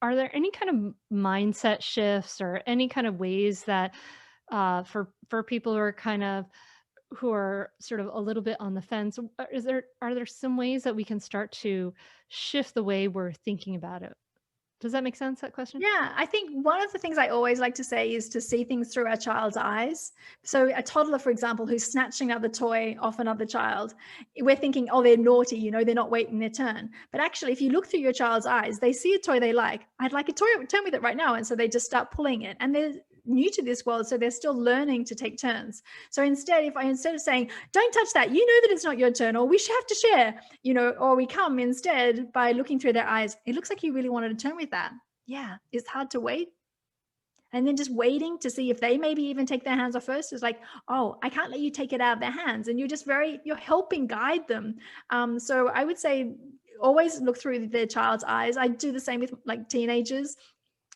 are there any kind of mindset shifts or any kind of ways that for people who are sort of a little bit on the fence, are there some ways that we can start to shift the way we're thinking about it? Does that make sense, that question? Yeah, I think one of the things I always like to say is to see things through our child's eyes. So a toddler, for example, who's snatching another toy off another child, we're thinking, oh, they're naughty, they're not waiting their turn. But actually, if you look through your child's eyes, they see a toy they like. I'd like a toy, turn with it right now. And so they just start pulling it. And they're new to this world, so they're still learning to take turns. So instead of saying, don't touch that, you know that it's not your turn, or we should have to share, or we come instead by looking through their eyes, it looks like you really wanted to turn with that. Yeah, it's hard to wait. And then just waiting to see if they maybe even take their hands off first is like, oh, I can't let you take it out of their hands. And you're helping guide them. So I would say always look through their child's eyes. I do the same with like teenagers.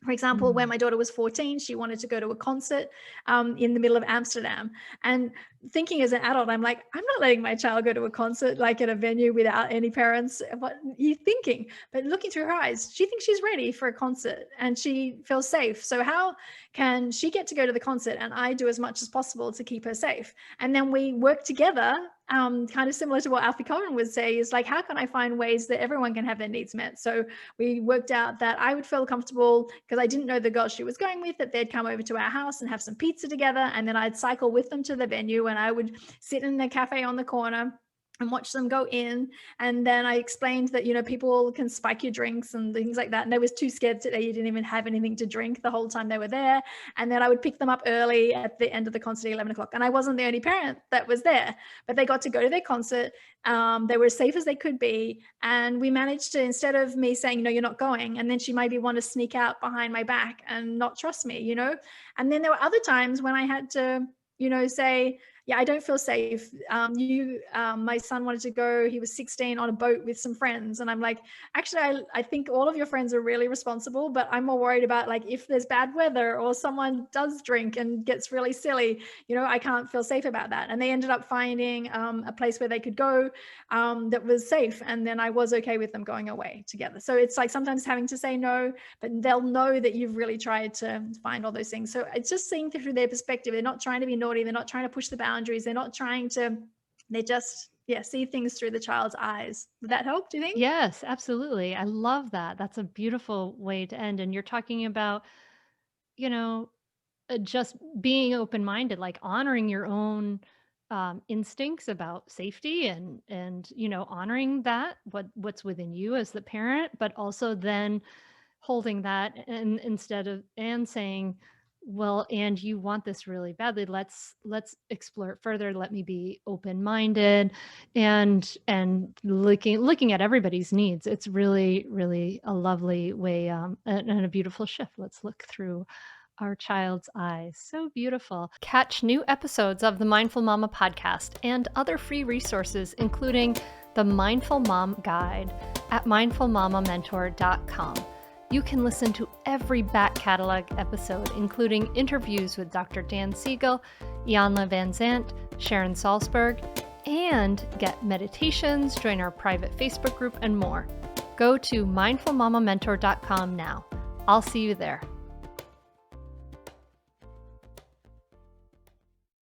For example, when Mm. my daughter was 14, she wanted to go to a concert in the middle of Amsterdam. And thinking as an adult, I'm like, I'm not letting my child go to a concert like at a venue without any parents. What are you thinking? But looking through her eyes, she thinks she's ready for a concert and she feels safe. So how can she get to go to the concert and I do as much as possible to keep her safe? And then we work together, kind of similar to what Alfie Kohn would say, is like, how can I find ways that everyone can have their needs met? So we worked out that I would feel comfortable, because I didn't know the girl she was going with, that they'd come over to our house and have some pizza together. And then I'd cycle with them to the venue and I would sit in the cafe on the corner and watch them go in. And then I explained that, people can spike your drinks and things like that. And they was too scared today. You didn't even have anything to drink the whole time they were there. And then I would pick them up early at the end of the concert at 11 o'clock. And I wasn't the only parent that was there, but they got to go to their concert. They were as safe as they could be. And we managed to, instead of me saying, no, you're not going, and then she maybe want to sneak out behind my back and not trust me, And then there were other times when I had to, say, yeah, I don't feel safe. My son wanted to go, he was 16, on a boat with some friends. And I'm like, actually, I think all of your friends are really responsible, but I'm more worried about like, if there's bad weather or someone does drink and gets really silly, I can't feel safe about that. And they ended up finding a place where they could go that was safe. And then I was okay with them going away together. So it's like sometimes having to say no, but they'll know that you've really tried to find all those things. So it's just seeing through their perspective. They're not trying to be naughty. They're not trying to push the boundaries. They're not trying to, they just, see things through the child's eyes. Would that help, do you think? Yes, absolutely. I love that. That's a beautiful way to end. And you're talking about, you know, just being open-minded, like honoring your own instincts about safety and honoring that what's within you as the parent, but also then holding that and instead of and saying, well, and you want this really badly, let's explore it further, let me be open-minded and looking at everybody's needs. It's really really a lovely way, and a beautiful shift. Let's look through our child's eyes. So beautiful. Catch new episodes of the Mindful Mama podcast and other free resources, including the Mindful Mom Guide at mindfulmamamentor.com. You can listen to every back catalog episode, including interviews with Dr. Dan Siegel, Janla Van Zant, Sharon Salzberg, and get meditations, join our private Facebook group, and more. Go to mindfulmamamentor.com now. I'll see you there.